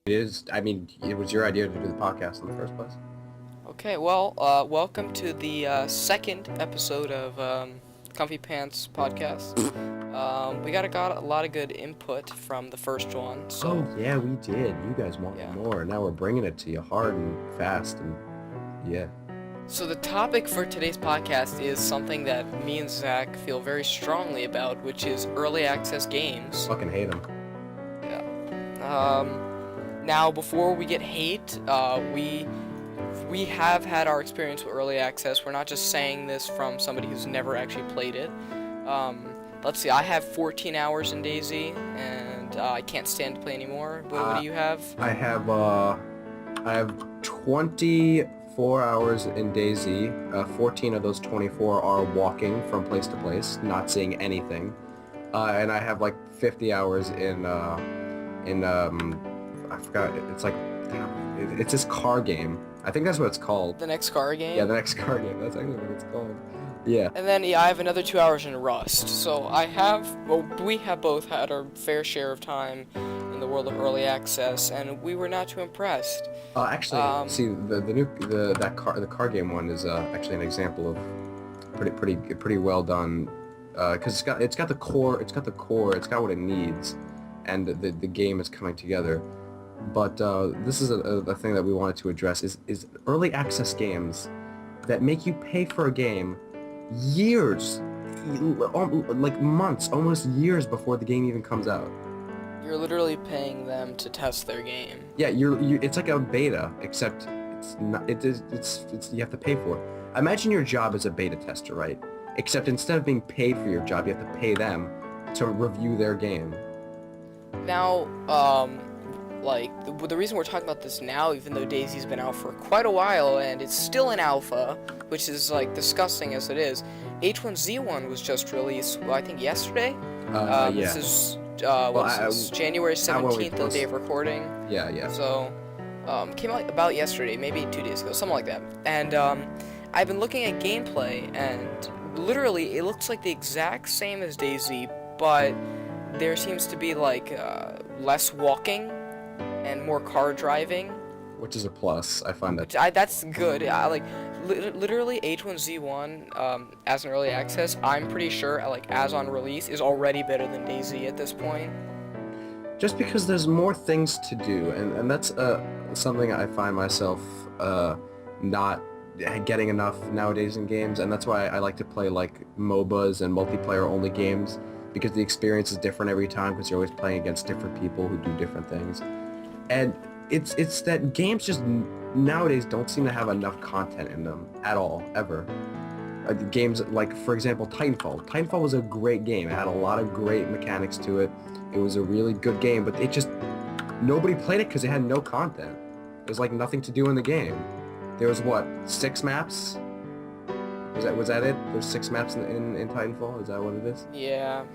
It is. I mean, it was your idea to do the podcast in the first place. Okay, well, welcome to the second episode of Comfy Pants podcast. We got a lot of good input from the first one, Oh so yeah, we did. You guys wanted yeah. more. Now we're bringing it to you hard and fast, and yeah. So the topic for today's podcast is something that me and Zach feel very strongly about, which is early access games. Fucking hate them. Yeah. Now, before we get hate, we have had our experience with early access. We're not just saying this from somebody who's never actually played it. Let's see, I have 14 hours in DayZ, and I can't stand to play anymore. What do you have? I have 24 hours in DayZ. 14 of those 24 are walking from place to place, not seeing anything. And I have like 50 hours in I forgot. It's this car game. I think that's what it's called. The next car game? Yeah, the next car game. That's actually what it's called. Yeah. And then, I have another 2 hours in Rust. So we have both had our fair share of time in the world of early access, and we were not too impressed. See, the car game one is actually an example of pretty well done, because it's got the core, it's got what it needs, and the game is coming together. But this is a thing that we wanted to address is early access games that make you pay for a game years, like months, almost years before the game even comes out. You're literally paying them to test their game. Yeah, it's like a beta, except it's not. It's you have to pay for it. Imagine your job as a beta tester, right? Except instead of being paid for your job, you have to pay them to review their game. Now, the reason we're talking about this now, even though DayZ's been out for quite a while and it's still in alpha, which is disgusting as it is, H1Z1 was just released, well, I think yesterday. Yeah. This is January 17th, the day of recording. Yeah. So, came out about yesterday, maybe 2 days ago, something like that. And I've been looking at gameplay, and literally it looks like the exact same as DayZ, but there seems to be less walking and more car driving, which is a plus. I find that that's good. Literally H1Z1 as an early access, I'm pretty sure as on release is already better than DayZ at this point. Just because there's more things to do, and that's something I find myself not getting enough nowadays in games, and that's why I like to play MOBAs and multiplayer only games, because the experience is different every time, because you're always playing against different people who do different things. And it's that games just nowadays don't seem to have enough content in them at all, ever. Games for example, Titanfall. Titanfall was a great game. It had a lot of great mechanics to it. It was a really good game, but nobody played it because it had no content. There's nothing to do in the game. There was 6 maps? Was that it? There's 6 maps in Titanfall? Is that what it is? Yeah,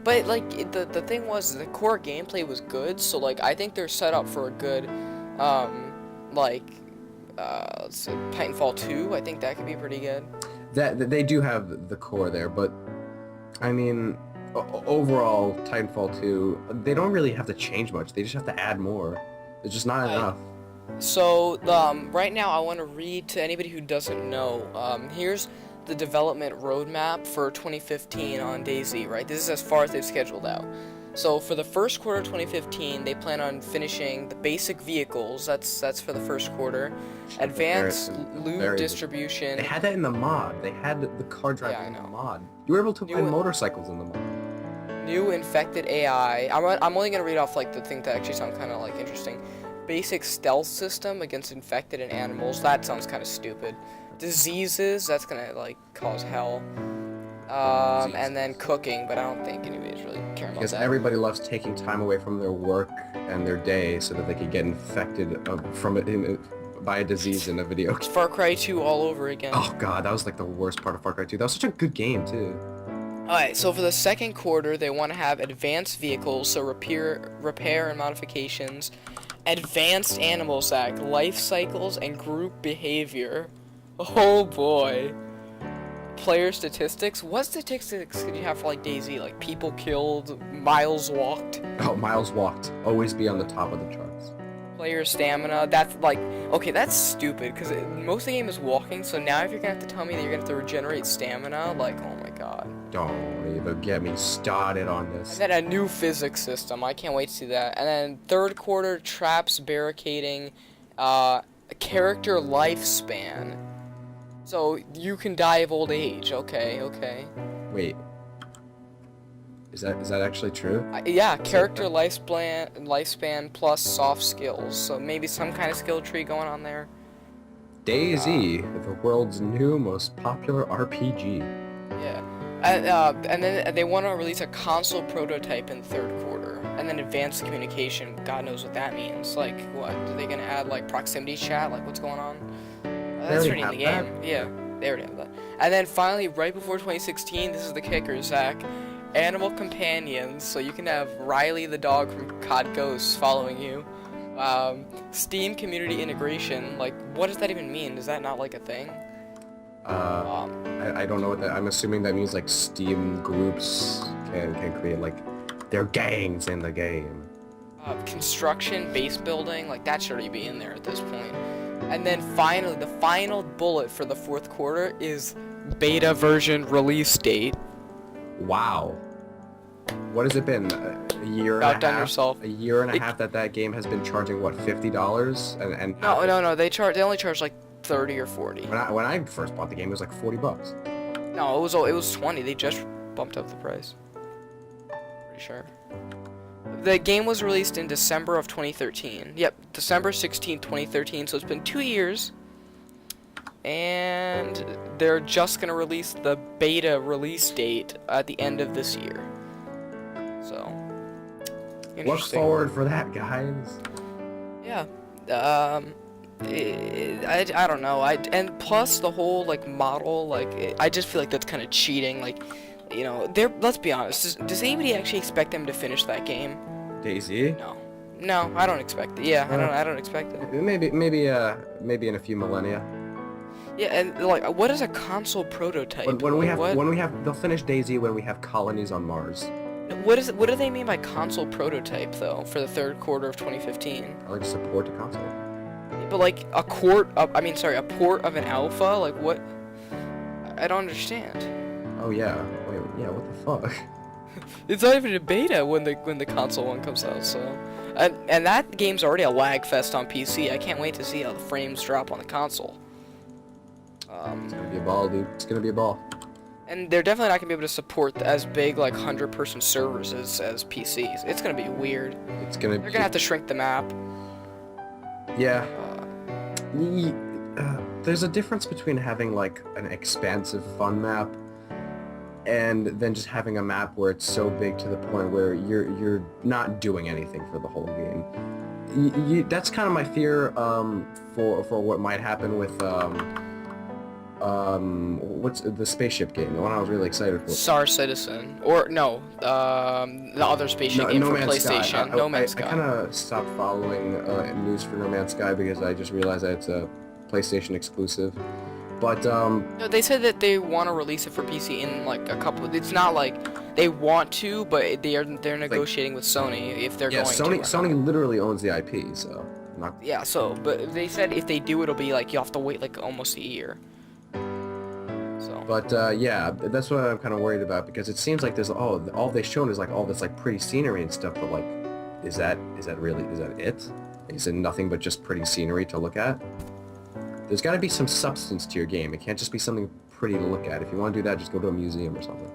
but the thing was, the core gameplay was good, so I think they're set up for a good let's say Titanfall 2. I think that could be pretty good. That they do have the core there, but I mean, overall Titanfall 2, they don't really have to change much. They just have to add more. There's just not enough. So, right now I want to read to anybody who doesn't know, here's the development roadmap for 2015 on DayZ, right? This is as far as they've scheduled out. So, for the first quarter of 2015, they plan on finishing the basic vehicles, that's for the first quarter, advanced loot distribution. They had that in the mod. They had the car driving in the mod. You were able to buy motorcycles in the mod. New infected AI. I'm only going to read off, the thing that actually sounds kind of, interesting. Basic stealth system against infected and animals. That sounds kind of stupid. Diseases, that's gonna cause hell. And then cooking, but I don't think anybody's really caring about that. Because everybody loves taking time away from their work and their day so that they can get infected from it by a disease in a video game. Far Cry 2 all over again. Oh god, that was the worst part of Far Cry 2. That was such a good game too. Alright, so for the second quarter, they want to have advanced vehicles, so repair and modifications. Advanced animal sac, life cycles, and group behavior. Oh boy. Player statistics? What statistics could you have for DayZ? People killed, miles walked? Oh, miles walked. Always be on the top of the charts. player stamina. That's like, okay, that's stupid because most of the game is walking. So now if you're gonna have to tell me that you're gonna have to regenerate stamina, like, oh my god. Don't even get me started on And this. then a new physics system. I can't wait to see that. And then third quarter traps, barricading, character lifespan. So you can die of old age. Okay, okay. Wait. Is that actually true? Yeah, character lifespan plus soft skills. So maybe some kind of skill tree going on there. DayZ, the world's new most popular RPG. Yeah. And then they want to release a console prototype in third quarter. And then advanced communication, God knows what that means. Like, what? Are they going to add, like, proximity chat? Like, what's going on? That's already in the game. Yeah, they already have that. And then finally, right before 2016, this is the kicker, Zach. Animal companions, so you can have Riley the dog from COD Ghosts following you. Steam community integration, like, what does that even mean? Is that not, like, a thing? I don't know what that. I'm assuming that means like Steam groups can create like their gangs in the game. Construction, base building, like that should already be in there at this point. And then finally, the final bullet for the fourth quarter is beta version release date. Wow. What has it been? A year and Outdone a half? yourself. A year and a half that game has been charging what, $50? And No, they only charge like 30 or 40. When I first bought the game, it was like $40. No, it was 20. They just bumped up the price. Pretty sure. The game was released in December of 2013. Yep, December 16, 2013. So it's been 2 years. And they're just gonna release the beta release date at the end of this year. So, Look interesting. forward for that, guys. Yeah. I don't know. And plus the whole like model, like I just feel like that's kind of cheating. Like, you know, let's be honest. Does anybody actually expect them to finish that game? DayZ? No, I don't expect it. Yeah, I don't expect it. Maybe in a few millennia. Yeah, and like, what is a console prototype? When we have What? they'll finish DayZ when we have colonies on Mars. What do they mean by console prototype though? For the third quarter of 2015? I like support the console. But like a port of an alpha, like what? I don't understand. Oh yeah. Wait, yeah. What the fuck? It's not even a beta when the console one comes out. So, and that game's already a lag fest on PC. I can't wait to see how the frames drop on the console. It's gonna be a ball, dude. It's gonna be a ball. And they're definitely not gonna be able to support as big like 100-person servers as PCs. It's gonna be weird. It's gonna. They're gonna have to shrink the map. Yeah. There's a difference between having like an expansive fun map and then just having a map where it's so big to the point where you're not doing anything for the whole game. That's kind of my fear for what might happen with what's the spaceship game, the one I was really excited for. Star Citizen, or no, the other spaceship game for PlayStation. No Man's Sky. I kind of stopped following news for No Man's Sky because I just realized that it's a PlayStation exclusive. But no, they said that they want to release it for PC in like a couple. It's not like they want to, but they're negotiating with Sony if they're yeah, going to. Sony literally owns the IP, so I'm not. Yeah, so but they said if they do, it'll be like you have to wait like almost a year. So. But yeah, that's what I'm kind of worried about because it seems like there's all they've shown is like all this like pretty scenery and stuff, but like, is that it? Is it nothing but just pretty scenery to look at? There's got to be some substance to your game. It can't just be something pretty to look at. If you want to do that, just go to a museum or something.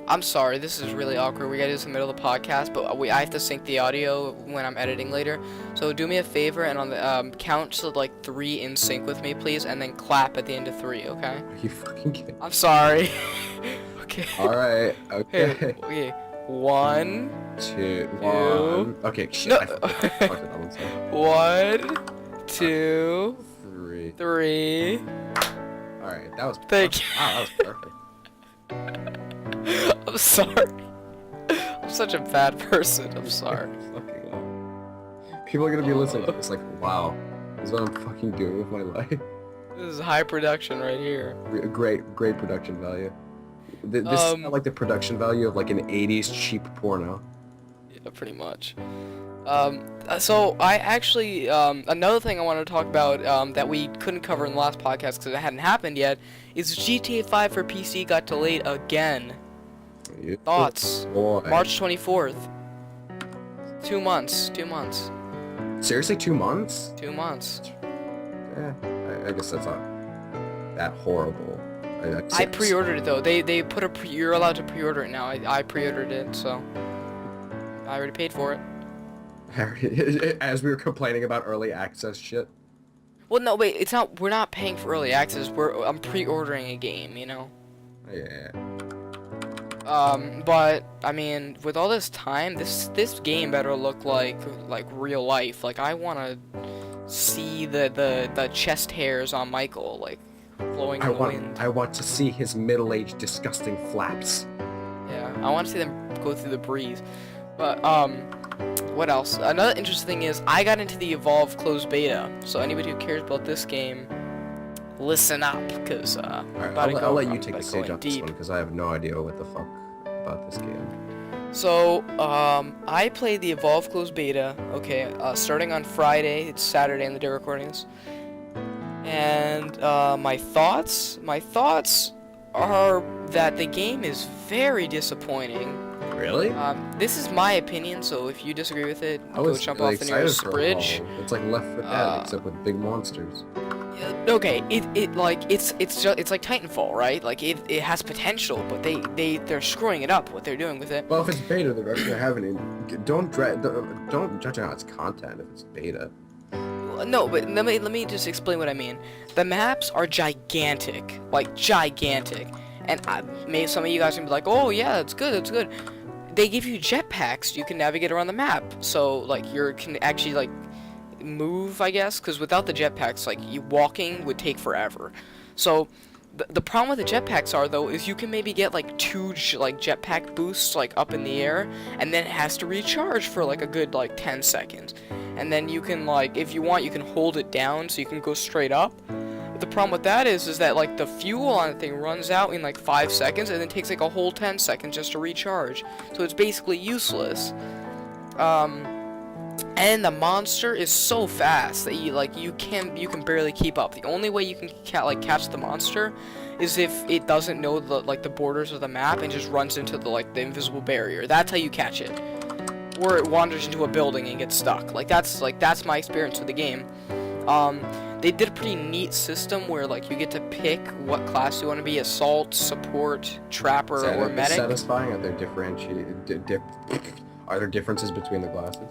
I'm sorry, this is really awkward. We gotta do this in the middle of the podcast, but I have to sync the audio when I'm editing later. So do me a favor and on the count to like 3 in sync with me, please, and then clap at the end of 3, okay? Are you fucking kidding? I'm sorry. Okay. All right. Okay. Okay. 1, 2, 1. Okay. Shit. No. I fucked it. I'm sorry. 1, 2, 3. 3. All right. That was. Thank you. Wow, that was perfect. I'm sorry. I'm such a bad person. I'm sorry. Fucking wow. People are gonna be listening to this like, wow, this is what I'm fucking doing with my life. This is high production right here. Great production value. This is not like the production value of like an 80s cheap porno. Yeah, pretty much. So I actually, another thing I wanted to talk about, that we couldn't cover in the last podcast because it hadn't happened yet, is GTA 5 for PC got delayed again. You Thoughts? boy. March 24th. 2 months. 2 months. Seriously, 2 months? 2 months. Yeah, I guess that's not that horrible. I pre-ordered it though. They put you're allowed to pre-order it now. I pre-ordered it, so I already paid for it. As we were complaining about early access shit. Well, no, wait. It's not. We're not paying for early access. I'm pre-ordering a game. You know. Yeah. But I mean, with all this time, this game better look like real life. Like I wanna see the chest hairs on Michael, like blowing in the wind. I want to see his middle-aged, disgusting flaps. Yeah, I want to see them go through the breeze. But what else? Another interesting thing is I got into the Evolve closed beta. So anybody who cares about this game, listen up, because Alright, I'll let you take the stage on this one because I have no idea what the fuck about this game. So, I played the Evolve closed beta, okay, starting on Friday. It's Saturday in the day recording this. And, my thoughts are that the game is very disappointing. Really? This is my opinion, so if you disagree with it, I go was jump really off the nearest excited for bridge. Evolve. It's like Left 4 Dead, except with big monsters. Okay, it's like Titanfall, right? Like it has potential, but they're screwing it up. What they're doing with it. Well, if it's beta, they're actually having it. Don't judge on its content if it's beta. No, but let me just explain what I mean. The maps are gigantic, like gigantic, and maybe some of you guys can be like, oh yeah, that's good, that's good. They give you jetpacks, you can navigate around the map, so like you can actually like move, I guess, because without the jetpacks, like you walking would take forever. So the problem with the jetpacks are though is you can maybe get like 2 like jetpack boosts like up in the air, and then it has to recharge for like a good like 10 seconds, and then you can like if you want you can hold it down so you can go straight up. But the problem with that is that like the fuel on the thing runs out in like 5 seconds and then takes like a whole 10 seconds just to recharge, so it's basically useless. And the monster is so fast that you can barely keep up. The only way you can catch the monster is if it doesn't know the borders of the map and just runs into the invisible barrier. That's how you catch it. Or it wanders into a building and gets stuck. That's my experience with the game. They did a pretty neat system where you get to pick what class you want to be: assault, support, trapper, or medic. Satisfying? Are there differentiated? Are there differences between the classes?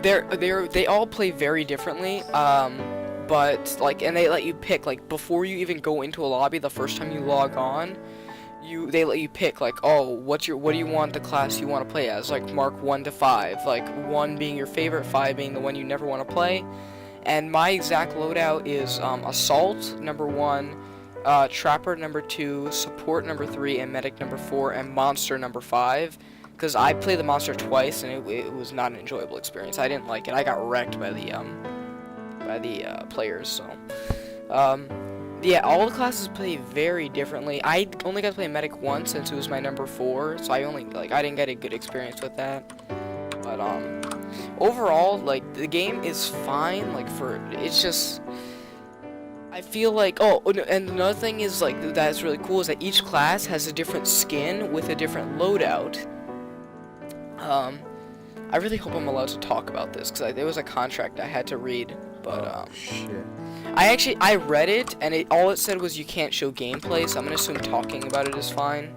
They all play very differently. But and they let you pick before you even go into a lobby. The first time you log on, they let you pick what do you want the class you want to play as, mark 1 to 5, 1 being your favorite, 5 being the one you never want to play. And my exact loadout is assault number 1, trapper number 2, support number 3, and medic number 4, and monster number 5. Because I played the monster twice and it was not an enjoyable experience. I didn't like it. I got wrecked by the players. So yeah, all the classes play very differently. I only got to play medic once since it was my number 4, so I didn't get a good experience with that. But overall, the game is fine. It's just, I feel and another thing is that's really cool is that each class has a different skin with a different loadout. I really hope I'm allowed to talk about this because there was a contract I had to read, but shit. I read it and all it said was you can't show gameplay, so I'm gonna assume talking about it is fine.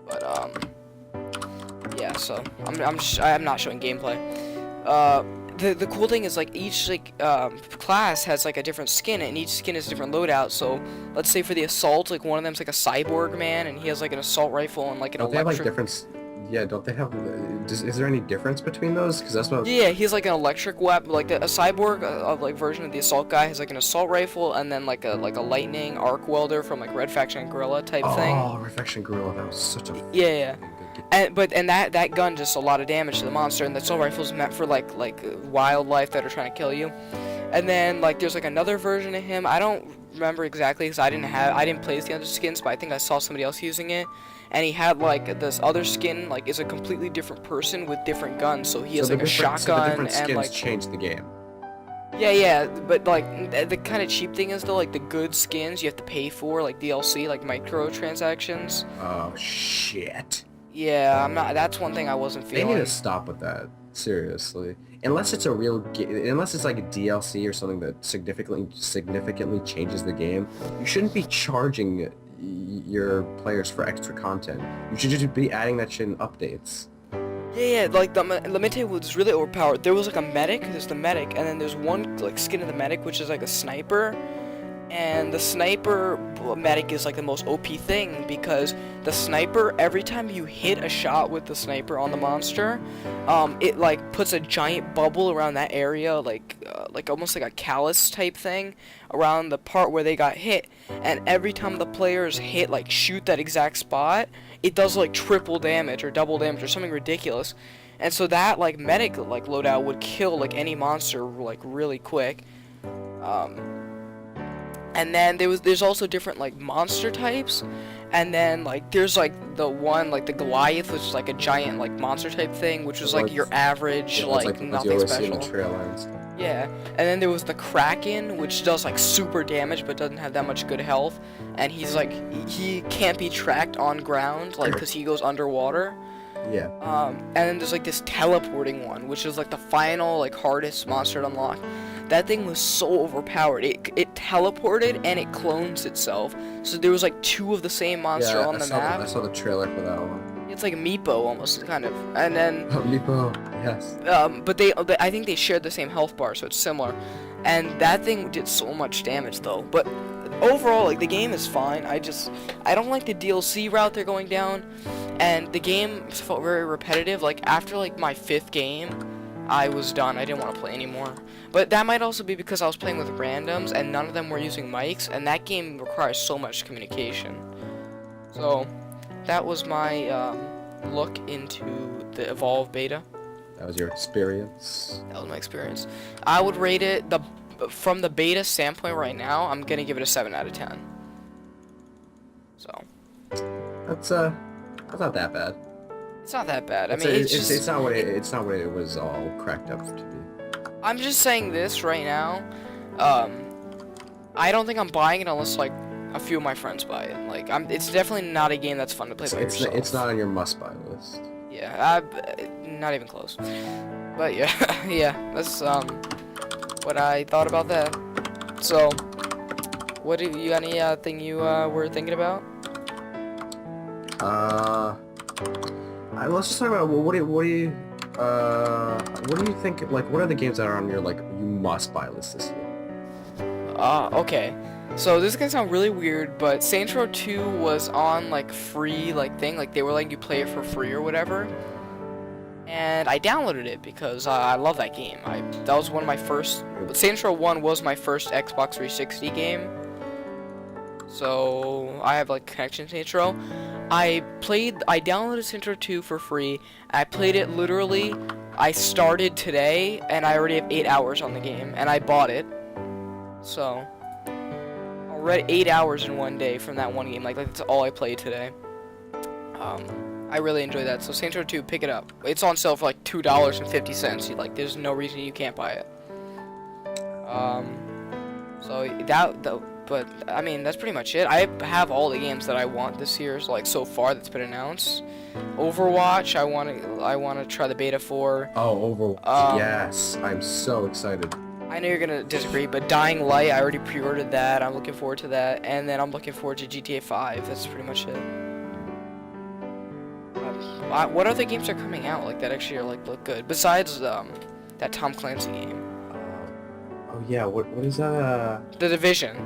But yeah, so I'm not showing gameplay. The cool thing is each class has a different skin, and each skin has a different loadout. So let's say for the assault, one of them's a cyborg man, and he has an assault rifle and an electric. They have different. Yeah, don't they have? Is there any difference between those? Because that's what. Yeah, he's an electric weapon, a cyborg version of the assault guy has an assault rifle, and then a lightning arc welder from Red Faction Guerrilla type thing. Oh, Red Faction Guerrilla, that was such a. Yeah. And that gun does a lot of damage to the monster, and the assault rifle is meant for wildlife that are trying to kill you. And then there's another version of him. I don't remember exactly because I didn't play as the other skins, but I think I saw somebody else using it. and he had like this other skin like is a completely different person with different guns. So he has like a So the shotgun different skins and like changed the game. yeah, but like the kind of cheap thing is though, like the good skins you have to pay for, like DLC, like microtransactions. Oh shit. Yeah, I'm not. That's one thing I wasn't They need feeling. to stop with that. Seriously. Unless it's a real unless it's like a DLC or something that significantly changes the game, you shouldn't be charging your players for extra content. You should just be adding that shit in updates. Yeah, like let me tell you what's really overpowered. There was like a medic. There's the medic, and then there's one like skin of the medic, which is like a sniper. And the sniper medic is like the most OP thing because the sniper, every time you hit a shot with the sniper on the monster, it like puts a giant bubble around that area, like almost like a callus type thing around the part where they got hit. And every time the players hit, like shoot that exact spot, it does like triple damage or double damage or something ridiculous. And so that like medic like loadout would kill like any monster like really quick. And then there's also different like monster types, and then like there's like the one like the Goliath, which is like a giant like monster type thing, which was like your average like nothing special. Yeah, and then there was the Kraken, which does like super damage but doesn't have that much good health, and he's like he can't be tracked on ground like because he goes underwater. Yeah. And then there's like this teleporting one, which is like the final like hardest monster to unlock. That thing was so overpowered. It teleported and it clones itself. So there was like two of the same monster on the map. I saw the trailer for that one. It's like a Meepo almost, kind of. And then Meepo, yes. but I think they shared the same health bar, so it's similar. And that thing did so much damage though. But overall, like the game is fine. I don't like the DLC route they're going down. And the game felt very repetitive. Like after like my 5th game, I was done. I didn't want to play anymore. But that might also be because I was playing with randoms and none of them were using mics, and that game requires so much communication. So that was my look into the Evolve beta. That was your experience. That was my experience. I would rate it from the beta standpoint right now. I'm gonna give it a 7 out of 10. So That's not that bad. it's not that bad. I mean, it's not what it was all cracked up to be. I'm just saying this right now. I don't think I'm buying it unless like a few of my friends buy it. Like, it's definitely not a game that's fun to play by yourself. It's not on your must-buy list. Yeah, not even close. But yeah, yeah, that's what I thought about that. So, what do you got anything you were thinking about? Let's just talk about what do you think? Like, what are the games that are on your like you must-buy list this year? Okay. So this is gonna sound really weird, but Saints Row 2 was on like free like thing, like they were letting you play it for free or whatever. And I downloaded it because I love that game. That was one of my first. Saints Row 1 was my first Xbox 360 game. So I have like connection to Saints Row. I downloaded Saints Row 2 for free. I played it literally. I started today, and I already have 8 hours on the game, and I bought it. So already 8 hours in one day from that one game. Like that's all I played today. I really enjoyed that. So Saints Row 2, pick it up. It's on sale for like $2.50. There's no reason you can't buy it. But I mean, that's pretty much it. I have all the games that I want this year, so far that's been announced. Overwatch, I want to try the beta for. Oh, Overwatch. Yes, I'm so excited. I know you're gonna disagree, but Dying Light, I already pre-ordered that. I'm looking forward to that, and then I'm looking forward to GTA 5. That's pretty much it. What other games are coming out that actually are look good besides that Tom Clancy game? Oh yeah, what is that? The Division.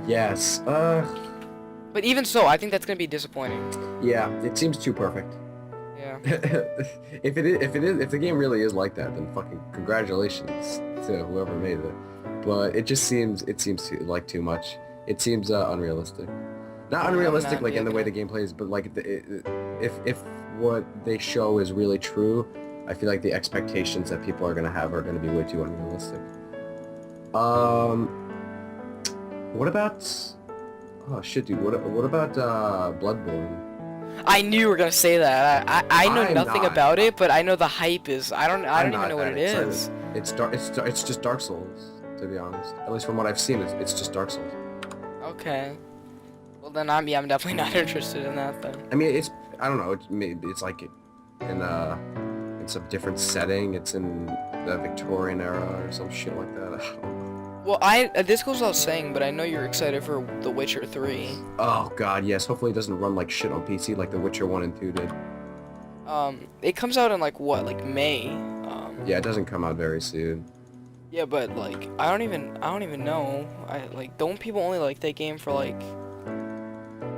Yes. But even so, I think that's gonna be disappointing. Yeah, it seems too perfect. Yeah. If the game really is like that, then fucking congratulations to whoever made it. But it seems too much. It seems unrealistic. Not unrealistic in the way the game plays, but if what they show is really true, I feel like the expectations that people are gonna have are gonna be way too unrealistic. What about? Oh shit, dude. What about Bloodborne? I knew you were gonna say that. I know I'm nothing not. about it, but I know the hype is. I don't I'm even not know what that it excited. is. It's just Dark Souls, to be honest. At least from what I've seen, it's just Dark Souls. Okay. Well then I'm definitely not interested in that then. I mean, I don't know. It's like in some different setting. It's in the Victorian era or some shit like that. I don't know. Well, this goes without saying, but I know you're excited for The Witcher 3. Oh god, yes. Hopefully it doesn't run like shit on PC like The Witcher 1 and 2 did. It comes out in like what, like May? Yeah, it doesn't come out very soon. Yeah, but like I don't even know. Don't people only like that game for like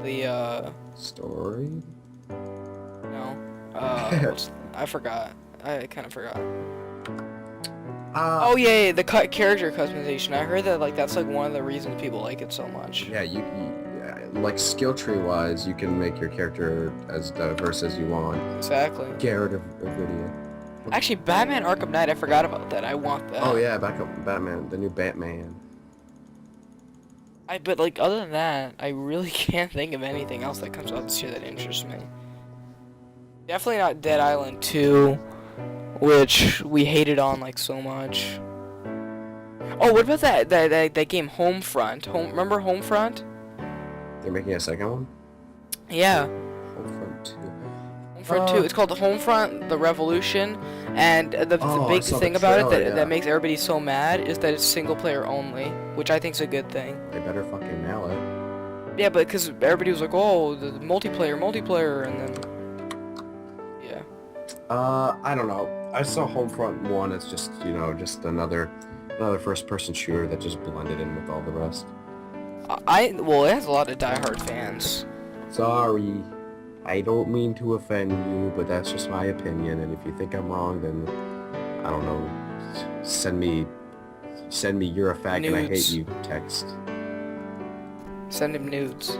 the Story? no. I forgot. I kind of forgot. Oh yeah, the character customization. I heard that like that's like one of the reasons people like it so much. Yeah, like skill tree wise, you can make your character as diverse as you want. Exactly. Garrett of Rivia. Actually, Batman Arkham Knight, I forgot about that. I want that. Oh yeah, back up Batman, the new Batman. But like other than that, I really can't think of anything else that comes out this year that interests me. Definitely not Dead Island 2, which we hated on like so much. Oh, what about that game Homefront? Remember Homefront? They're making a second one? Yeah. Homefront 2. Homefront 2. It's called the Homefront: The Revolution, and the I big saw the thing about it trailer, yeah. that makes everybody so mad is that it's single player only, which I think's a good thing. They better fucking nail it. Yeah, but because everybody was like, oh, the multiplayer, and then yeah. I don't know. I saw Homefront 1 as just, just another first-person shooter that just blended in with all the rest. Well, it has a lot of diehard fans. Sorry. I don't mean to offend you, but that's just my opinion, and if you think I'm wrong, then, I don't know, send me you're a fag and I hate Nudes. you text. Send him nudes.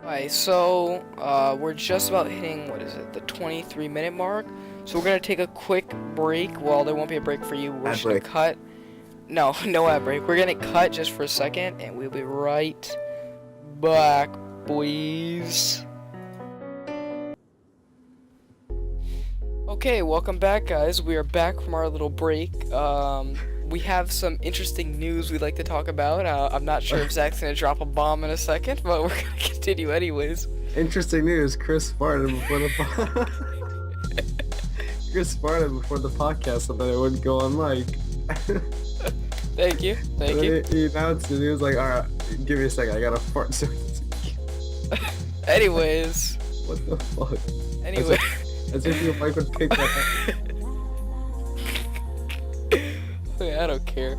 Alright, so, we're just about hitting, what is it, the 23-minute mark? So we're gonna take a quick break. Well, there won't be a break for you. We're Ad just gonna break. cut. No, no ad break. We're gonna cut just for a second, and we'll be right back, boys. Okay, welcome back, guys. We are back from our little break. We have some interesting news we'd like to talk about. I'm not sure if Zach's gonna drop a bomb in a second, but we're gonna continue anyways. Interesting news, Chris farted before the Chris farted before the podcast so that it wouldn't go on mic. Thank you. Thank you. He announced it. He was like, alright, give me a second, I gotta fart. So Anyways. what the fuck? Anyway. As if your mic would pick that up. I don't care.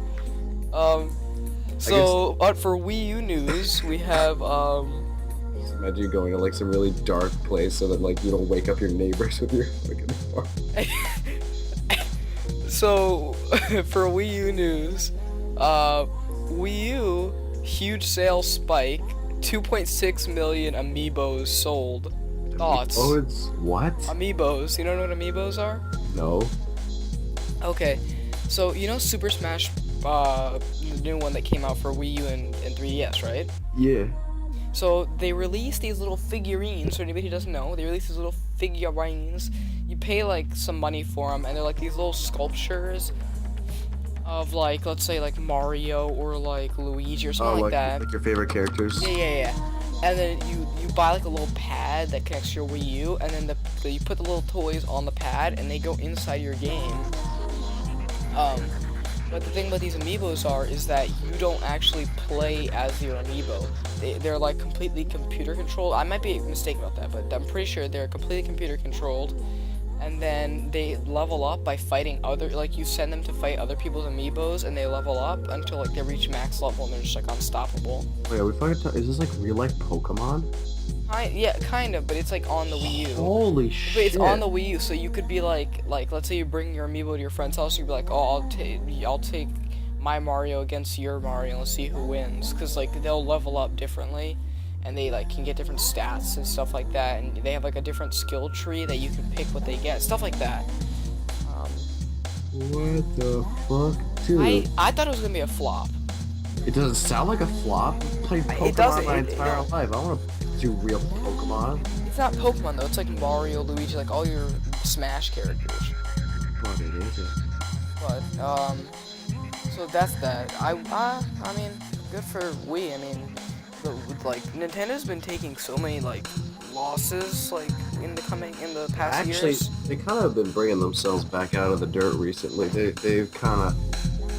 So for Wii U news, we have Just imagine you going to like some really dark place so that like you don't wake up your neighbors with your fucking fart. So for Wii U news, Wii U huge sales spike, 2.6 million amiibos sold. Thoughts? Oh, it's what? Amiibos. You don't know what amiibos are? No. Okay, so you know Super Smash, the new one that came out for Wii U and 3DS, right? Yeah. So they released these little figurines. For anybody who doesn't know, they released these little figurines. You pay like some money for them, and they're like these little sculptures of like, let's say like Mario or like Luigi or something like that. Like your favorite characters. Yeah. And then you buy like a little pad that connects to your Wii U, and then you put the little toys on the pad, and they go inside your game. But the thing about these amiibos is that you don't actually play as your amiibo. They're like completely computer controlled. I might be mistaken about that, but I'm pretty sure they're completely computer controlled. And then they level up by fighting you send them to fight other people's amiibos, and they level up until like they reach max level, and they're just like unstoppable. Wait, are we fucking is this like real life Pokemon? Yeah, kind of, but it's like on the Wii U. Holy shit. But it's on the Wii U, so you could be like let's say you bring your amiibo to your friend's house, you'd be like, oh, I'll take my Mario against your Mario, and let's see who wins, because like they'll level up differently, and they like can get different stats and stuff like that, and they have like a different skill tree that you can pick what they get, stuff like that. What the fuck, dude? I thought it was gonna be a flop. It doesn't sound like a flop. I've played Pokemon doesn't. my entire life. I want to Do real Pokemon? It's not Pokemon though. It's like Mario, Luigi, like all your Smash characters. What it is? But so that's that. I mean, good for Wii. I mean, like Nintendo's been taking so many like losses like in the past Actually, years. they kind of been bringing themselves back out of the dirt recently. They've kind of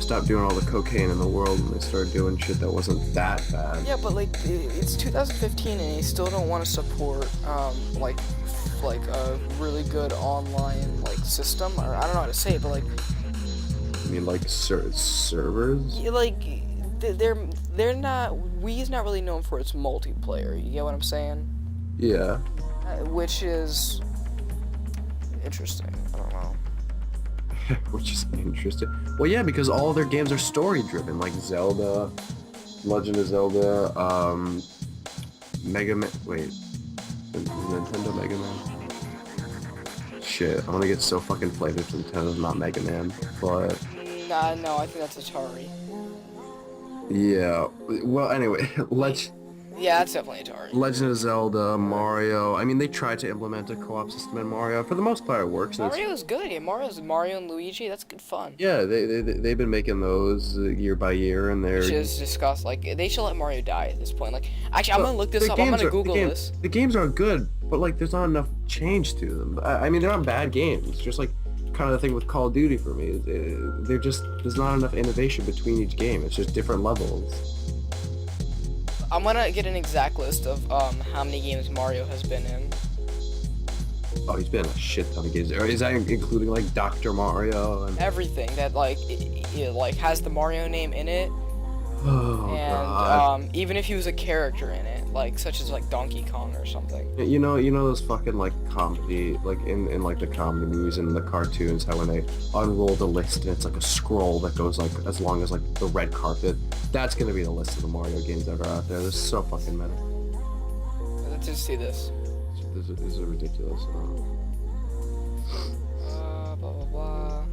stopped doing all the cocaine in the world and they started doing shit that wasn't that bad. Yeah, but like it's 2015 and they still don't want to support like a really good online like system, or I don't know how to say it, but like I mean, like servers. yeah, like they're not. Wii's not really known for its multiplayer. You get what I'm saying? Yeah. Which is interesting. I don't know. Which is interesting. Well, yeah, because all their games are story driven, like Zelda, Legend of Zelda, Mega Man. Wait, Nintendo Mega Man. Shit, I'm gonna get so fucking flavoured if Nintendo's not Mega Man, but Nah, no, I think that's Atari. yeah. Well, anyway, Yeah, that's definitely Atari. Legend of Zelda, Mario. I mean, they tried to implement a co-op system in Mario. For the most part, it works. And Mario's good. Yeah, Mario and Luigi. That's good fun. yeah, they've been making those year by year, and they're Which is discussed. Like they should let Mario die at this point. Like actually, I'm Well, gonna look this the up. I'm games gonna are- Google this. The games are good, but like there's not enough change to them. I mean, they're not bad games. It's just like kind of the thing with Call of Duty for me. They're just there's not enough innovation between each game. It's just different levels. I'm gonna get an exact list of how many games Mario has been in. Oh, he's been in a shit ton of games. Or is that including like Dr. Mario and Everything that like it like has the Mario name in it, oh and god. even if he was a character in it, like such as like Donkey Kong or something. You know those fucking like comedy, like in like the comedy movies and the cartoons, how when they unroll the list and it's like a scroll that goes like as long as like the red carpet. That's gonna be the list of the Mario games that are out there. This is so fucking meta. Let's just see this. This is ridiculous. Blah blah blah.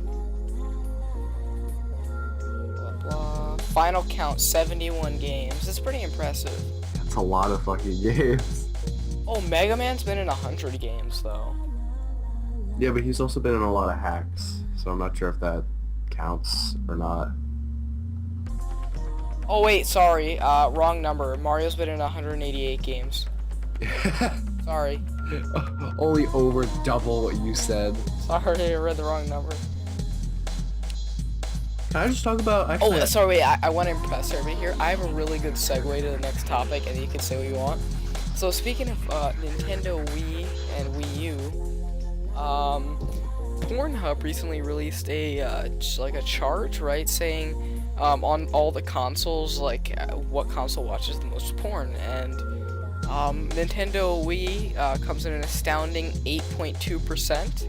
Blah blah. Final count 71 games. That's pretty impressive. That's a lot of fucking games. Oh, Mega Man's been in 100 games though. Yeah, but he's also been in a lot of hacks, so I'm not sure if that counts or not. Oh wait, sorry, wrong number. Mario's been in 188 games. Sorry. Only over double what you said. Sorry, I read the wrong number. Can I just talk about actually? Oh, sorry, wait, I want to impress everybody here. I have a really good segue to the next topic, and you can say what you want. So speaking of Nintendo Wii and Wii U, Pornhub recently released a like a chart, right, saying on all the consoles, like what console watches the most porn, and Nintendo Wii comes in an astounding 8.2%.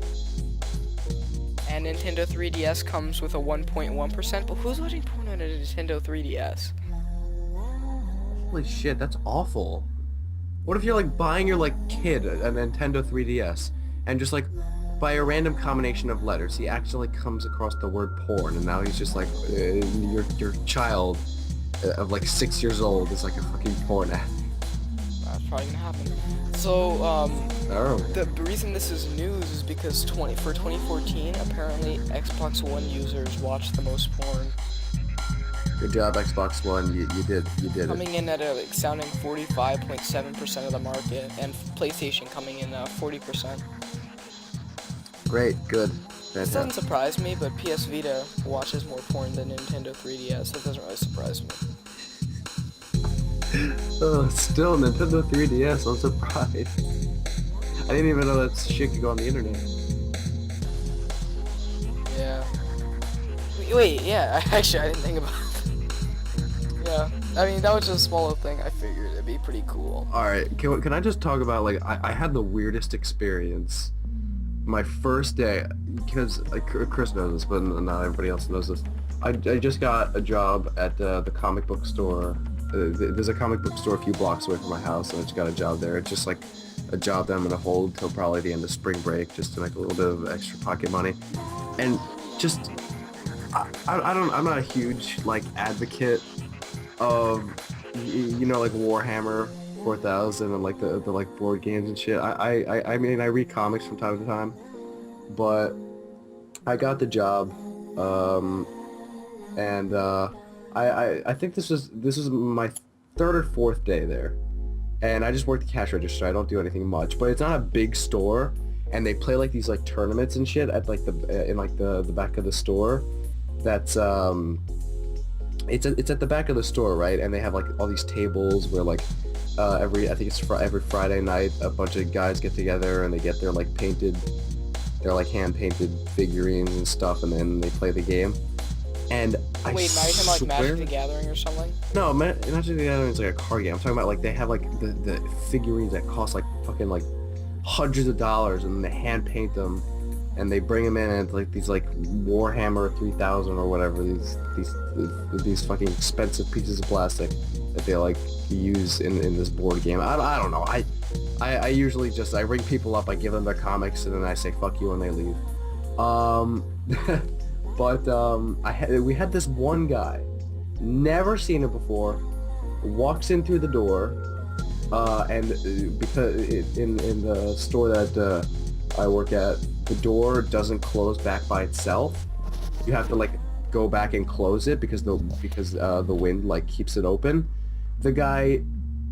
And Nintendo 3DS comes with a 1.1%, but who's watching porn on a Nintendo 3DS? Holy shit, that's awful. What if you're like buying your like kid a Nintendo 3DS and just like by a random combination of letters he accidentally comes across the word porn and now he's just like your child of like 6 years old is like a fucking porn addict. That's probably gonna happen. So, Oh. the reason this is news is because for 2014, apparently Xbox One users watched the most porn, Good job, Xbox One. You did it. coming in at a astounding 45.7% of the market, and PlayStation coming in 40%. Great, good, This doesn't fantastic. surprise me, but PS Vita watches more porn than Nintendo 3DS. That doesn't really surprise me. Oh, still Nintendo 3DS. I'm surprised. I didn't even know that shit could go on the internet. Yeah. Wait, yeah, actually, I didn't think about it. Yeah, I mean, that was just a small little thing. I figured it'd be pretty cool. All right, can I just talk about like I had the weirdest experience my first day because Chris knows this, but not everybody else knows this. I just got a job at the comic book store. There's a comic book store a few blocks away from my house, and I just got a job there. It's just like a job that I'm gonna hold till probably the end of spring break, just to make a little bit of extra pocket money. And just I'm not a huge like advocate of you know like Warhammer 4000 and like the like board games and shit. I mean I read comics from time to time, but I got the job, and I think this was my third or fourth day there, and I just worked the cash register. I don't do anything much, but it's not a big store, and they play like these like tournaments and shit at like the back of the store. That's it's at the back of the store, right? And they have like all these tables where like every Friday night a bunch of guys get together and they get their like hand painted figurines and stuff, and then they play the game. And I Wait, now you're talking about like Magic the Gathering or something? No, Magic the Gathering is like a card game. I'm talking about like they have like the figurines that cost like fucking like hundreds of dollars, and they hand paint them, and they bring them in and like these like Warhammer 3000 or whatever, these fucking expensive pieces of plastic that they like use in this board game. I don't know. I usually just I ring people up, I give them their comics, and then I say fuck you and they leave. But we had this one guy, never seen it before, walks in through the door, and because in the store that I work at, the door doesn't close back by itself. You have to like go back and close it because the wind like keeps it open. The guy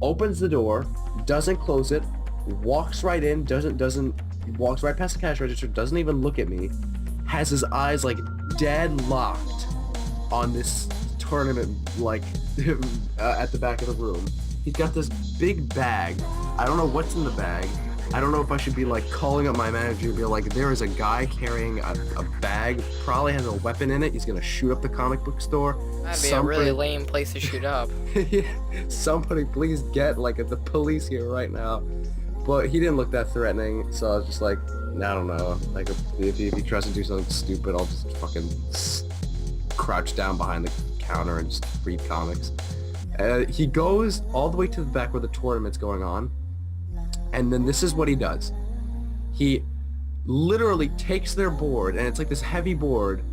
opens the door, doesn't close it, walks right in, walks right past the cash register, doesn't even look at me, has his eyes like dead locked on this tournament like at the back of the room. He's got this big bag. I don't know what's in the bag. I don't know if I should be like calling up my manager and be like, there is a guy carrying a bag, probably has a weapon in it. He's gonna shoot up the comic book store. That'd be a really lame place to shoot up. Yeah, somebody please get like the police here right now. But he didn't look that threatening, so I was just like, I don't know. Like if he tries to do something stupid, I'll just fucking crouch down behind the counter and just read comics. He goes all the way to the back where the tournament's going on. And then this is what he does. He literally takes their board, and it's like this heavy board,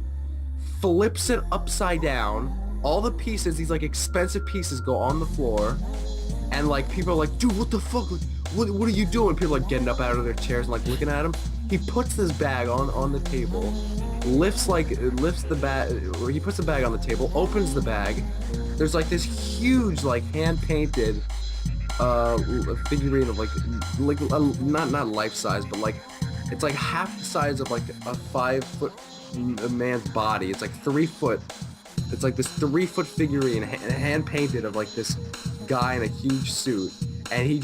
flips it upside down. All the pieces, these like expensive pieces, go on the floor. And like people are like, dude, what the fuck? What are you doing? People are getting up out of their chairs and like looking at him. He puts this bag on the table, lifts the bag, or he puts the bag on the table, opens the bag. There's like this huge like hand painted figurine of like not life size, but like it's like half the size of like a 5 foot man's body. It's like 3 foot. It's like this 3 foot figurine hand painted of like this guy in a huge suit, and he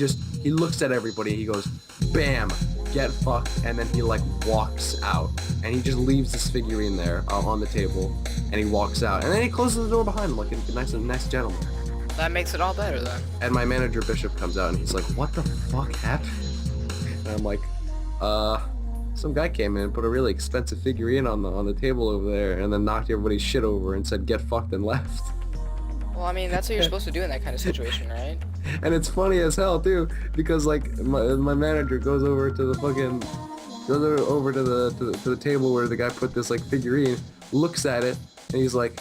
looks at everybody. He goes, bam, get fucked, and then he like walks out, and he just leaves this figurine there on the table, and he walks out, and then he closes the door behind him like a nice gentleman. That makes it all better then. And my manager Bishop comes out and he's like, what the fuck happened? And I'm like, some guy came in and put a really expensive figurine on the table over there, and then knocked everybody's shit over and said get fucked and left. Well, I mean, that's what you're supposed to do in that kind of situation, right? And it's funny as hell too, because like my manager goes over to the table where the guy put this like figurine, looks at it, and he's like,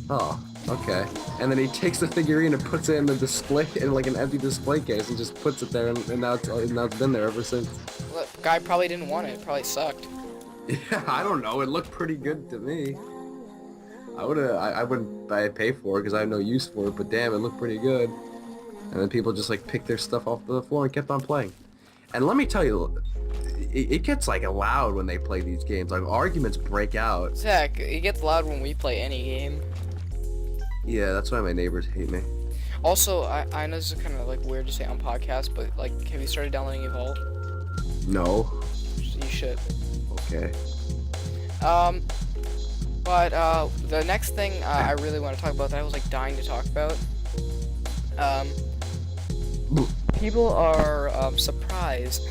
oh, okay. And then he takes the figurine and puts it in the display, in like an empty display case, and just puts it there, and now it's been there ever since. Well, the guy probably didn't want it. It probably sucked. Yeah, I don't know. It looked pretty good to me. I wouldn't pay for it because I have no use for it, but damn, it looked pretty good. And then people just like picked their stuff off the floor and kept on playing. And let me tell you, it gets like loud when they play these games. Like arguments break out. Zach, it gets loud when we play any game. Yeah, that's why my neighbors hate me. Also, I know this is kind of like weird to say on podcast, but like, have you started downloading Evolve? No. You should. Okay. But the next thing I really want to talk about that I was like dying to talk about. People are surprised.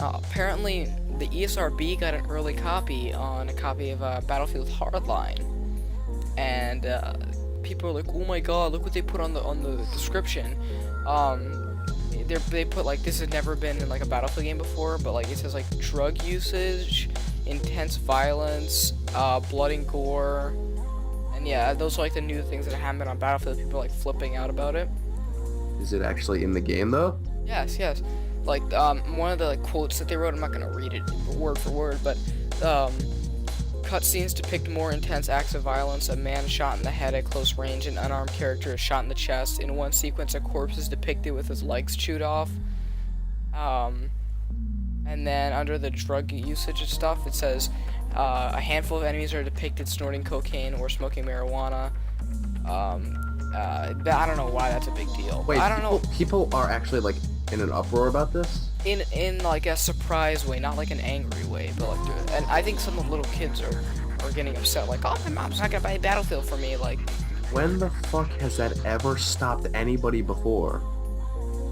Apparently, the ESRB got an early copy on a copy of Battlefield Hardline, and people are like, "Oh my God, look what they put on the description." They put like, this has never been in like a Battlefield game before, but like it says like drug usage, intense violence, blood and gore, and yeah, those are like the new things that happen on Battlefield. People are like flipping out about it. Is it actually in the game though? Yes, yes. Like, one of the like, quotes that they wrote, I'm not gonna read it word for word, but, cutscenes depict more intense acts of violence. A man shot in the head at close range, an unarmed character is shot in the chest. In one sequence, a corpse is depicted with his legs chewed off. And then under the drug usage and stuff, it says, a handful of enemies are depicted snorting cocaine or smoking marijuana. I don't know why that's a big deal. Wait, I don't know. People are actually like in an uproar about this. In like a surprise way, not like an angry way, but like, and I think some of the little kids are getting upset, like, oh, my mom's not gonna buy Battlefield for me, like. When the fuck has that ever stopped anybody before?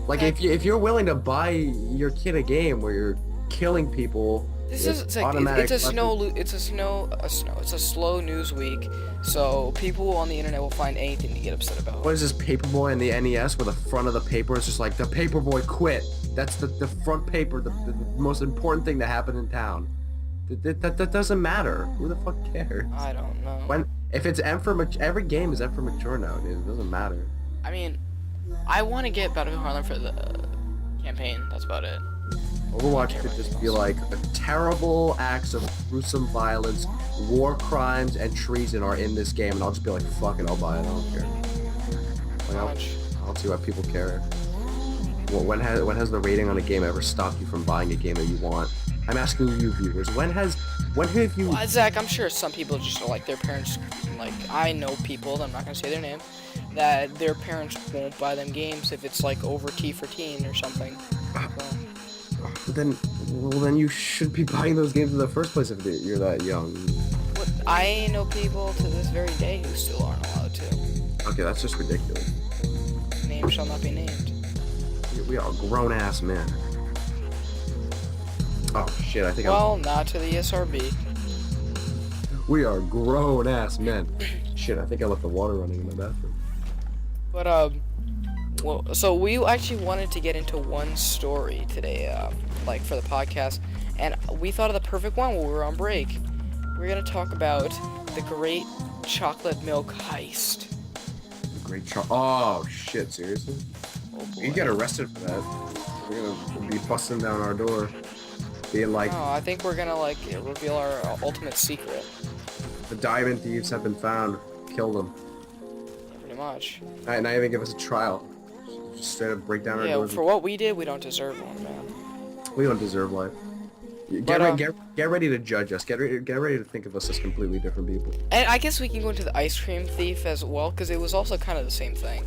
Like, if you're willing to buy your kid a game where you're killing people. This is it's a slow news week, so people on the internet will find anything to get upset about. What is this Paperboy and the NES where the front of the paper is just like the Paperboy quit? That's the front paper, the most important thing that happened in town. That doesn't matter. Who the fuck cares? I don't know. If it's M for every game is M for mature nowadays. It doesn't matter. I mean, I want to get Battlefield Hardline for the campaign. That's about it. Overwatch could just be like terrible acts of gruesome violence, war crimes, and treason are in this game, and I'll just be like, fuck it, I'll buy it. I don't care. Like, I'll see why people care. Well, when has the rating on a game ever stopped you from buying a game that you want? I'm asking you viewers. When have you? Well, Zach, I'm sure some people just like their parents. Like, I know people. I'm not gonna say their name. That their parents won't buy them games if it's like over T for teen or something. So. Then you should be buying those games in the first place if you're that young. I know people to this very day who still aren't allowed to. Okay, that's just ridiculous. Name shall not be named. We are grown-ass men. Oh shit, I think not to the ESRB. We are grown-ass men. Shit, I think I left the water running in my bathroom. But, well, so we actually wanted to get into one story today, like, for the podcast, and we thought of the perfect one while we were on break. We're gonna talk about the Great Chocolate Milk Heist. The Great Oh, shit, seriously? Oh, boy. You get arrested for that. We're gonna be busting down our door. Being like... No, I think we're gonna, like, reveal our ultimate secret. The diamond thieves have been found. Kill them. Yeah, pretty much. Not even give us a trial. Just straight up break down our doors. Yeah, for what we did, we don't deserve one, man. We don't deserve life. Get ready to judge us. Get ready to think of us as completely different people. And I guess we can go into the ice cream thief as well, because it was also kind of the same thing.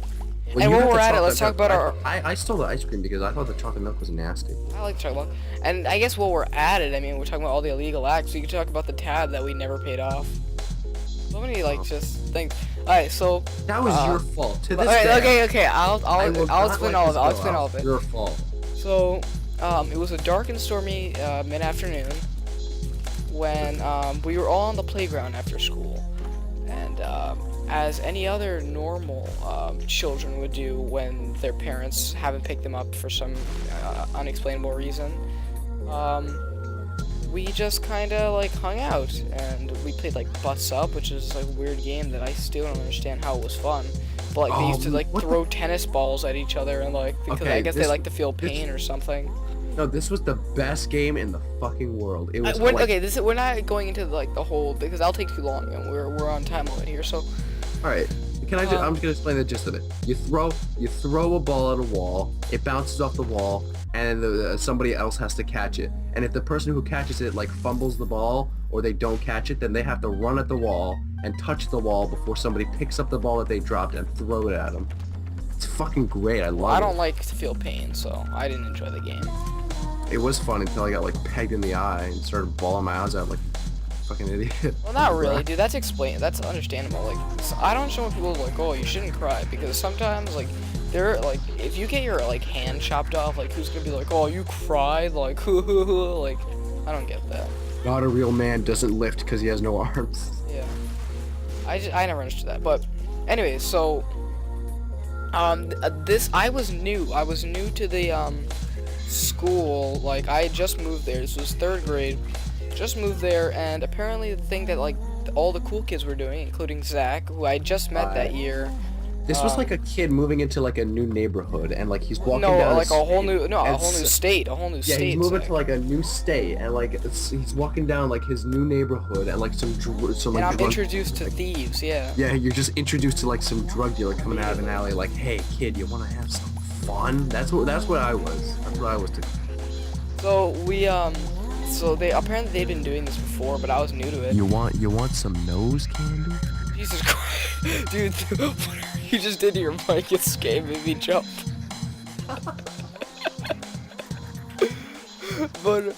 Well, and while we're at it, let's talk about our... I stole the ice cream because I thought the chocolate milk was nasty. I like chocolate milk. And I guess while we're at it, I mean, we're talking about all the illegal acts, we can talk about the tab that we never paid off. So many, like, just things. Alright, so... That was your fault. To this day. Okay, I'll explain all of it. I'll explain all of it. Your fault. So, it was a dark and stormy mid-afternoon when we were all on the playground after school. And as any other normal children would do when their parents haven't picked them up for some unexplainable reason, we just kind of like hung out and we played like Butts Up, which is like a weird game that I still don't understand how it was fun. But like they used to like throw tennis balls at each other and like because I guess they like to feel pain or something. No, this was the best game in the fucking world. It was we're not going into like the whole because that'll take too long and we're on time limit here. So, all right. I'm just gonna explain the gist of it. You throw a ball at a wall, it bounces off the wall, and somebody else has to catch it. And if the person who catches it like fumbles the ball or they don't catch it, then they have to run at the wall and touch the wall before somebody picks up the ball that they dropped and throw it at them. It's fucking great. I love it. I don't like to feel pain, so I didn't enjoy the game. It was fun until I got like pegged in the eye and started bawling my eyes out like a fucking idiot. Well, not really, dude. That's understandable. Like, I don't show when people like, oh, you shouldn't cry because sometimes like they're like, if you get your like hand chopped off, like who's gonna be like, oh, you cried, like, like, I don't get that. Not a real man doesn't lift because he has no arms. Yeah, I never understood that. But anyways, so I was new to the school. Like I had just moved there. This was 3rd grade. Just moved there, and apparently the thing that like all the cool kids were doing, including Zach, who I just met that year, This was like a kid moving into like a new neighborhood, and like he's walking No, down like the a whole street, new, no, a and whole new state, a whole new yeah, state. he's moving Zach. to like a new state, and like he's walking down like his new neighborhood, and like some And like I'm drug, introduced to thieves, yeah. yeah, you're just introduced to like some drug dealer coming out of an alley, like, hey kid, you want to have some fun? That's what I was. That's what I was too. So we so they apparently they'd been doing this before, but I was new to it. You want some nose candy? Jesus Christ, dude, whatever you just did to your mic, it scared me jump. But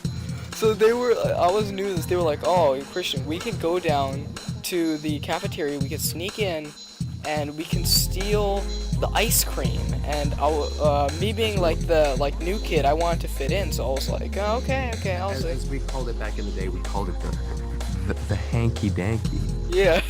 so they were, I was new to this. They were like, "Oh, Christian, we can go down to the cafeteria. We can sneak in, and we can steal the ice cream." And me being like the new kid, I wanted to fit in, so I was like, oh, "Okay, I'll say." As we called it back in the day, we called it the hanky danky. Yeah.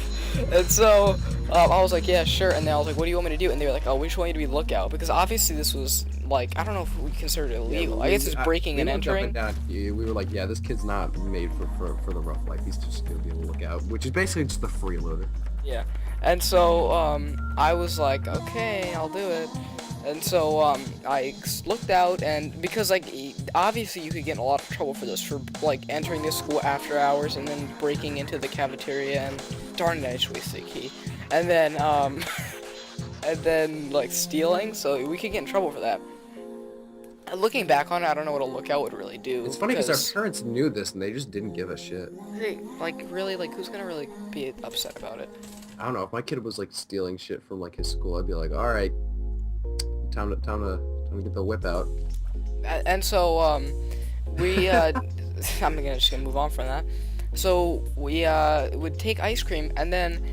And so I was like, yeah, sure. And then I was like, what do you want me to do? And they were like, oh, we just want you to be lookout, because obviously this was like, I don't know if we considered it illegal. I guess it's breaking and entering. We were like, yeah, this kid's not made for the rough life. He's just gonna be a lookout, which is basically just the freeloader. Yeah. And so I was like, okay, I'll do it. And so I looked out, and because like obviously you could get in a lot of trouble for this, for like entering this school after hours and then breaking into the cafeteria, and darn it, I just wasted a key. And then and then like stealing, so we could get in trouble for that. And looking back on it, I don't know what a lookout would really do. It's funny because our parents knew this and they just didn't give a shit. Like really, like who's gonna really be upset about it? I don't know, if my kid was like stealing shit from like his school, I'd be like, all right, time to get the whip out. And so we I'm just gonna move on from that. So we would take ice cream, and then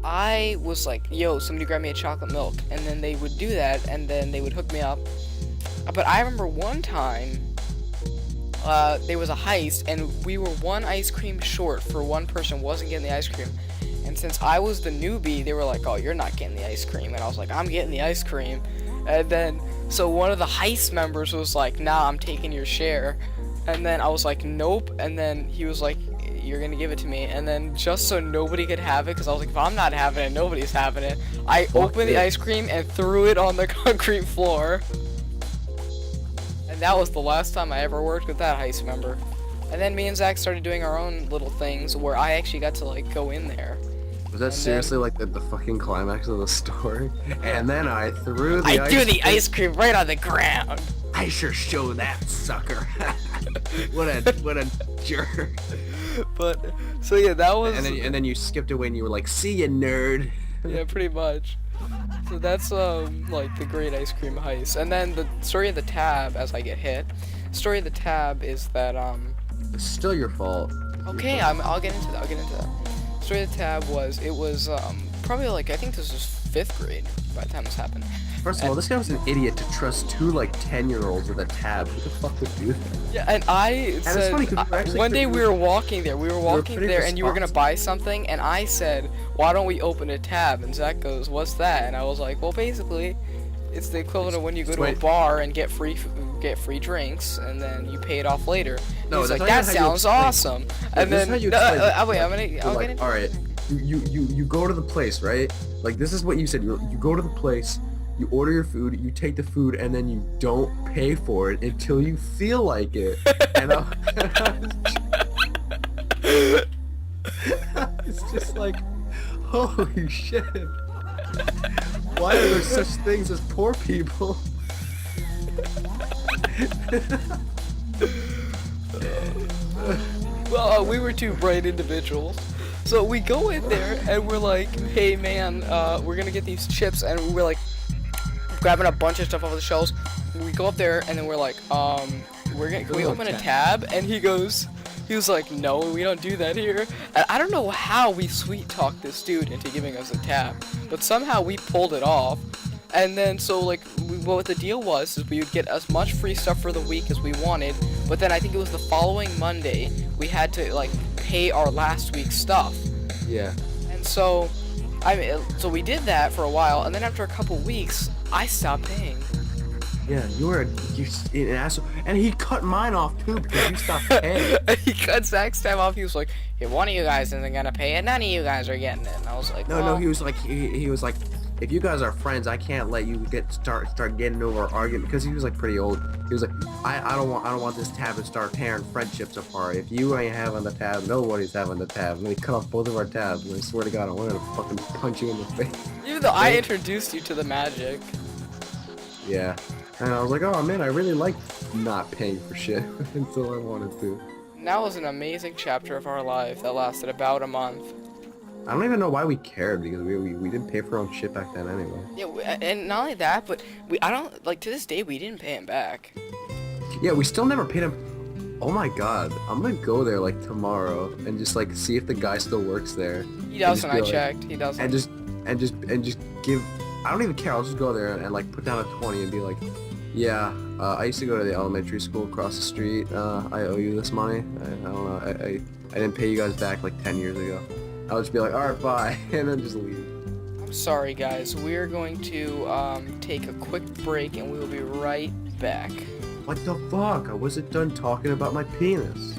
I was like, yo, somebody grab me a chocolate milk, and then they would do that, and then they would hook me up. But I remember one time there was a heist, and we were one ice cream short for one person wasn't getting the ice cream. And since I was the newbie, they were like, oh, you're not getting the ice cream. And I was like, I'm getting the ice cream. And then, so one of the heist members was like, nah, I'm taking your share. And then I was like, nope. And then he was like, you're gonna give it to me. And then just so nobody could have it, because I was like, if I'm not having it, nobody's having it, I opened the ice cream and threw it on the concrete floor. And that was the last time I ever worked with that heist member. And then me and Zach started doing our own little things where I actually got to like go in there. Was that seriously like the fucking climax of the story? And then I threw the I threw the ice cream right on the ground. I sure show that sucker. what a jerk. But so yeah, that was. And then you skipped away and you were like, "See ya, nerd." Yeah, pretty much. So that's like the great ice cream heist. And then the story of the tab, as I get hit. Story of the tab is that It's still your fault. Okay, I'll get into that. Story of the tab was probably like, I think this was 5th grade by the time this happened. First of all, this guy was an idiot to trust 2 like 10-year-olds with a tab. Who the fuck would do that? Yeah, and I said, it's funny 'cause we were actually one day we were walking there, and you were gonna responsible. buy something, and I said, why don't we open a tab? And Zach goes, what's that? And I was like, well, basically, it's the equivalent of when you go to a bar and get free drinks, and then you pay it off later. And he's like, that sounds awesome. And then, wait, I'll get into all right, you go to the place, right? Like, this is what you said. You go to the place, you order your food, you take the food, and then you don't pay for it until you feel like it. And it's just like, holy shit. Why are there such things as poor people? Well, we were 2 bright individuals. So we go in there and we're like, hey man, we're gonna get these chips, and we're like grabbing a bunch of stuff off the shelves. We go up there and then we're like, can we open a tab? And he was like, no, we don't do that here. And I don't know how we sweet talked this dude into giving us a tab, but somehow we pulled it off. And then so like what the deal was is we would get as much free stuff for the week as we wanted, but then I think it was the following Monday we had to like pay our last week's stuff. Yeah. And so so we did that for a while, and then after a couple weeks I stopped paying. Yeah, you an asshole. And he cut mine off too because you stopped paying. He cut Zach's tab off. He was like, hey, one of you guys isn't gonna pay it, none of you guys are getting it. And I was like, No, he was like, he was like, if you guys are friends, I can't let you start getting over arguing, because he was like pretty old. He was like, I don't want this tab to start tearing friendships apart. If you ain't having the tab, nobody's having the tab. And then he cut off both of our tabs, and I swear to God, I'm gonna fucking punch you in the face. Even though I introduced you to the magic. Yeah. And I was like, oh man, I really like not paying for shit until I wanted to. And that was an amazing chapter of our life that lasted about a month. I don't even know why we cared, because we didn't pay for our own shit back then anyway. Yeah, and not only that, but I don't, like, to this day, we didn't pay him back. Yeah, we still never paid him. Oh my God, I'm gonna go there like tomorrow and just like see if the guy still works there. He doesn't, I like, checked. He doesn't. And just give. I don't even care. I'll just go there and like put down a 20 and be like, yeah, I used to go to the elementary school across the street. I owe you this money. I don't know. I didn't pay you guys back like 10 years ago. I'll just be like, all right, bye, and then just leave. I'm sorry, guys. We're going to take a quick break, and we will be right back. What the fuck? I wasn't done talking about my penis.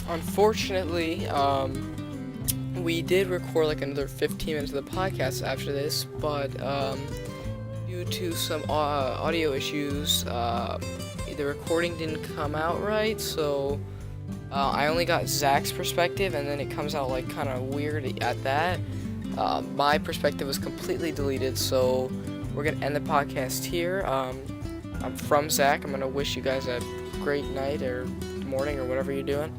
Unfortunately, we did record like another 15 minutes of the podcast after this, but due to some audio issues, the recording didn't come out right, so I only got Zach's perspective, and then it comes out like kind of weird at that. My perspective was completely deleted, so we're gonna end the podcast here. I'm from Zach. I'm gonna wish you guys a great night or morning or whatever you're doing.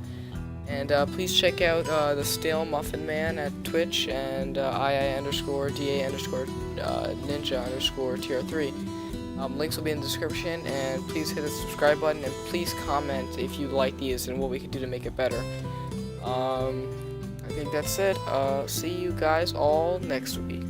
And please check out the Stale Muffin Man at Twitch and II_DA_ninja_TR3. Links will be in the description, and please hit the subscribe button, and please comment if you like these and what we can do to make it better. I think that's it. See you guys all next week.